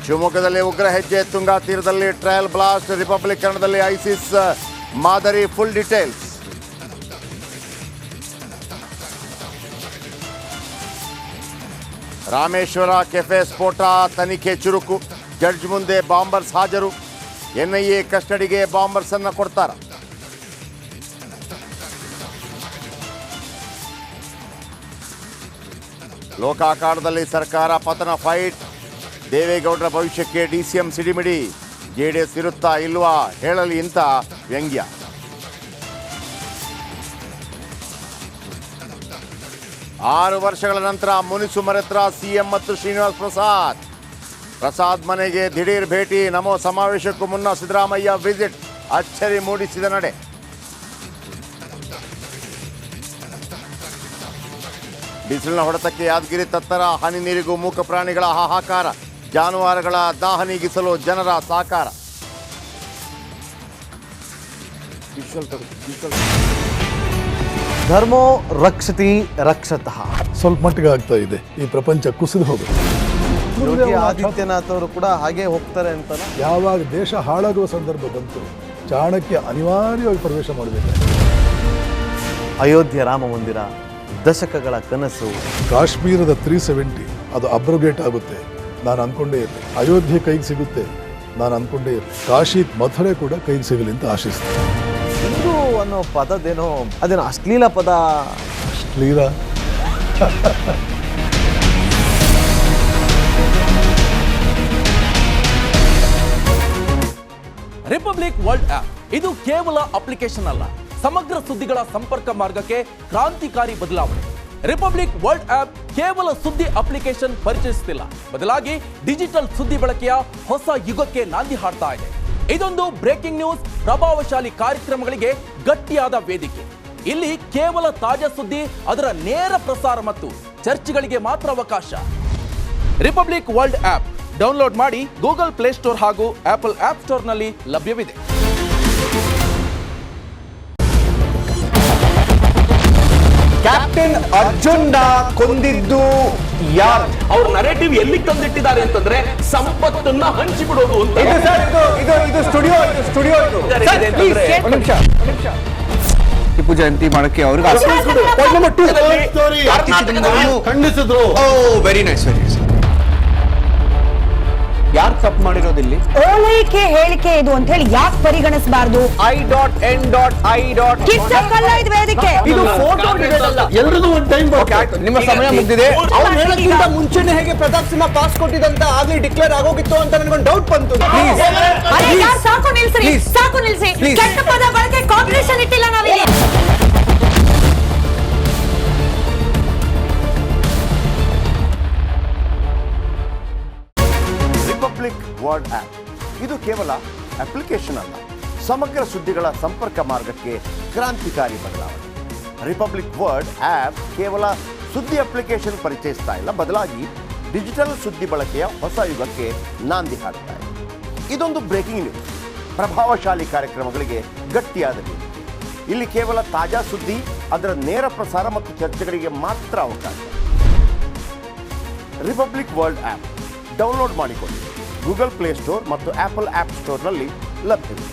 ಶಿವಮೊಗ್ಗದಲ್ಲಿ ಉಗ್ರ ಹೆಜ್ಜೆ, ತುಂಗಾ ತೀರದಲ್ಲಿ ಟ್ರಯಲ್ ಬ್ಲಾಸ್ಟ್, ರಿಪಬ್ಲಿಕ್ ಕನ್ನಡದಲ್ಲಿ ಐಸಿಸ್ ಮಾದರಿ. Full details. ರಾಮೇಶ್ವರ ಕೆಫೆ ಸ್ಫೋಟ ತನಿಖೆ ಚುರುಕು, ಜಡ್ಜ್ ಮುಂದೆ ಬಾಂಬರ್ಸ್ ಹಾಜರು. ಎನ್ಐಎ ಕಸ್ಟಡಿಗೆ ಬಾಂಬರ್ಸ್ ಅನ್ನು ಕೊಡ್ತಾರ. ಲೋಕಾಕಾರದಲ್ಲಿ ಸರ್ಕಾರ ಪತನ ಫೈಟ್, ದೇವೇಗೌಡರ ಭವಿಷ್ಯಕ್ಕೆ ಡಿಸಿಎಂ ಸಿಡಿಮಿಡಿ. ಜೆಡಿಎಸ್ ಇರುತ್ತಾ ಇಲ್ವಾ ಹೇಳಲಿ ಅಂತ ವ್ಯಂಗ್ಯ. ಆರು ವರ್ಷಗಳ ನಂತರ ಮುನಿಸು ಮರೆತ್ರ ಸಿಎಂ ಮತ್ತು ಶ್ರೀನಿವಾಸ್ ಪ್ರಸಾದ್ ಮನೆಗೆ ದಿಢೀರ್ ಭೇಟಿ. ನಮೋ ಸಮಾವೇಶಕ್ಕೂ ಮುನ್ನ ಸಿದ್ದರಾಮಯ್ಯ ವಿಸಿಟ್, ಅಚ್ಚರಿ ಮೂಡಿಸಿದ ನಡೆ. ಬಿಸಿಲಿನ ಹೊಡೆತಕ್ಕೆ ಯಾದಗಿರಿ ತತ್ತರ, ಹನಿ ನೀರಿಗೂ ಮೂಕ ಪ್ರಾಣಿಗಳ ಹಾಹಾಕಾರ, ಜಾನುವಾರುಗಳ ದಾಹ ನೀಗಿಸಲು ಜನರ ಸಹಕಾರ. ಧರ್ಮೋ ರಕ್ಷತಿ ರಕ್ಷತಃ. ಸ್ವಲ್ಪ ಮಟ್ಟಿಗೆ ಆಗ್ತಾ ಇದೆ. ಈ ಪ್ರಪಂಚ ಕುಸಿದು ಹೋಗುತ್ತೆ. ಯೋಗಿ ಆದಿತ್ಯನಾಥ್ ಅವರು ಕೂಡ ಹಾಗೆ ಹೋಗ್ತಾರೆ ಅಂತ. ಯಾವಾಗ ದೇಶ ಹಾಳಾಗುವ ಸಂದರ್ಭ ಬಂತು, ಚಾಣಕ್ಯ ಅನಿವಾರ್ಯವಾಗಿ ಪ್ರವೇಶ ಮಾಡಬೇಕು. ಅಯೋಧ್ಯೆ ರಾಮ ಮಂದಿರ ದಶಕಗಳ ಕನಸು. ಕಾಶ್ಮೀರದ 370 ಅದು ಅಬ್ರೋಗೇಟ್ ಆಗುತ್ತೆ, ನಾನು ಅಂದ್ಕೊಂಡೇ ಇರಲಿ. ಅಯೋಧ್ಯೆ ಕೈಗೆ ಸಿಗುತ್ತೆ, ನಾನು ಅಂದ್ಕೊಂಡೇ ಇರಲಿ. ಕಾಶಿ ಮಥುರೆ ಕೂಡ ಕೈಗೆ ಸಿಗಲಿ ಅಂತ ಆಶಿಸ್ತೀನಿ. ಹಿಂದೂ ಅನ್ನೋ ಪದದೇನೋ ಅದೇನೋ ಅಶ್ಲೀಲ ಪದ. ಅಶ್ಲೀಲ ರಿಪಬ್ಲಿಕ್ ವರ್ಲ್ಡ್ ಆಪ್ ಇದು ಕೇವಲ ಅಪ್ಲಿಕೇಶನ್ ಅಲ್ಲ, ಸಮಗ್ರ ಸುದ್ದಿಗಳ ಸಂಪರ್ಕ ಮಾರ್ಗಕ್ಕೆ ಕ್ರಾಂತಿಕಾರಿ ಬದಲಾವಣೆ. ರಿಪಬ್ಲಿಕ್ ವರ್ಲ್ಡ್ ಆಪ್ ಕೇವಲ ಸುದ್ದಿ ಅಪ್ಲಿಕೇಶನ್ ಪರಿಚಯಿಸುತ್ತಿಲ್ಲ, ಬದಲಾಗಿ ಡಿಜಿಟಲ್ ಸುದ್ದಿ ಬಳಕೆಯ ಹೊಸ ಯುಗಕ್ಕೆ ನಾಂದಿ ಹಾಡ್ತಾ ಇದೆ. ಇದೊಂದು ಬ್ರೇಕಿಂಗ್ ನ್ಯೂಸ್, ಪ್ರಭಾವಶಾಲಿ ಕಾರ್ಯಕ್ರಮಗಳಿಗೆ ಗಟ್ಟಿಯಾದ ವೇದಿಕೆ. ಇಲ್ಲಿ ಕೇವಲ ತಾಜಾ ಸುದ್ದಿ, ಅದರ ನೇರ ಪ್ರಸಾರ ಮತ್ತು ಚರ್ಚೆಗಳಿಗೆ ಮಾತ್ರ ಅವಕಾಶ. ರಿಪಬ್ಲಿಕ್ ವರ್ಲ್ಡ್ ಆಪ್ ಡೌನ್ಲೋಡ್ ಮಾಡಿ ಗೂಗಲ್ ಪ್ಲೇಸ್ಟೋರ್ ಹಾಗೂ ಆಪಲ್ ಆಪ್ ಸ್ಟೋರ್ನಲ್ಲಿ ಲಭ್ಯವಿದೆ. ಕ್ಯಾಪ್ಟನ್ ಅರ್ಜುನ್ ಕೊಂದಿದ್ದು ಯಾರು? ಅವ್ರ ನರೇಟಿವ್ ಎಲ್ಲಿ ತಂದಿಟ್ಟಿದ್ದಾರೆ ಅಂತಂದ್ರೆ ಸಂಪತ್ತನ್ನ ಹಂಚಿಬಿಡೋದು ಅಂತ. ಇದು ಸ್ಟುಡಿಯೋ ಟಿಪ್ಪು ಜಯಂತಿ ಮಾಡಕ್ಕೆ ಅವ್ರಿಗೆ ಖಂಡಿಸಿದ್ರು. Very nice. ಯಾರು ತಪ್ಪು ಮಾಡಿರೋದಿಲ್ಲಿ? ಓಲೈಕೆ ಹೇಳಿಕೆ ಇದು ಅಂತ ಹೇಳಿ ಯಾಕೆ ಪರಿಗಣಿಸಬಾರದು? ವೇದಿಕೆ ಇದು ಫೋಟೋ ಎಲ್ರಿಗೂ ಒಂದು ಟೈಮ್. ನಿಮ್ಮ ಸಮಯ ಮುಗಿದಿದೆ. ಅವ್ರು ಹೇಳೋಕ್ಕಿಂತ ಮುಂಚೆನೆ ಹೇಗೆ ಪ್ರತಾಪ್ ಸಿಂಹ ಪಾಸ್ ಕೊಟ್ಟಿದಂತ ಆಗ್ಲಿ ಡಿಕ್ಲೇರ್ ಆಗೋಗಿತ್ತು ಅಂತ ನನಗೊಂದು ಡೌಟ್ ಬಂತು. ಸಾಕು ನಿಲ್ಸಿ. ಕೆಟ್ಟ ಪದ ಬಳಕೆ ಕಾಂಪಿಟೇಷನ್ ಇಟ್ಟಿಲ್ಲ ನಾವಿಲ್ಲಿ. ರಿಪಬ್ಲಿಕ್ ವರ್ಲ್ಡ್ ಆಪ್ ಇದು ಕೇವಲ ಅಪ್ಲಿಕೇಶನ್ ಅಲ್ಲ, ಸಮಗ್ರ ಸುದ್ದಿಗಳ ಸಂಪರ್ಕ ಮಾರ್ಗಕ್ಕೆ ಕ್ರಾಂತಿಕಾರಿ ಬದಲಾವಣೆ. ರಿಪಬ್ಲಿಕ್ ವರ್ಲ್ಡ್ ಆಪ್ ಕೇವಲ ಸುದ್ದಿ ಅಪ್ಲಿಕೇಶನ್ ಪರಿಚಯಿಸ್ತಾ ಇಲ್ಲ, ಬದಲಾಗಿ ಡಿಜಿಟಲ್ ಸುದ್ದಿ ಬಳಕೆಯ ಹೊಸ ಯುಗಕ್ಕೆ ನಾಂದಿ ಹಾಡ್ತಾ ಇದೆ. ಇದೊಂದು ಬ್ರೇಕಿಂಗ್ ನ್ಯೂಸ್, ಪ್ರಭಾವಶಾಲಿ ಕಾರ್ಯಕ್ರಮಗಳಿಗೆ ಗಟ್ಟಿಯಾದ ವೇದಿಕೆ. ಇಲ್ಲಿ ಕೇವಲ ತಾಜಾ ಸುದ್ದಿ, ಅದರ ನೇರ ಪ್ರಸಾರ ಮತ್ತು ಚರ್ಚೆಗಳಿಗೆ ಮಾತ್ರ ಅವಕಾಶ. ರಿಪಬ್ಲಿಕ್ ವರ್ಲ್ಡ್ ಆಪ್ ಡೌನ್ಲೋಡ್ ಮಾಡಿಕೊಳ್ಳಿ. ಗೂಗಲ್ ಪ್ಲೇಸ್ಟೋರ್ ಮತ್ತು ಆಪಲ್ ಆಪ್ ಸ್ಟೋರ್ನಲ್ಲಿ ಲಭ್ಯವಿದೆ.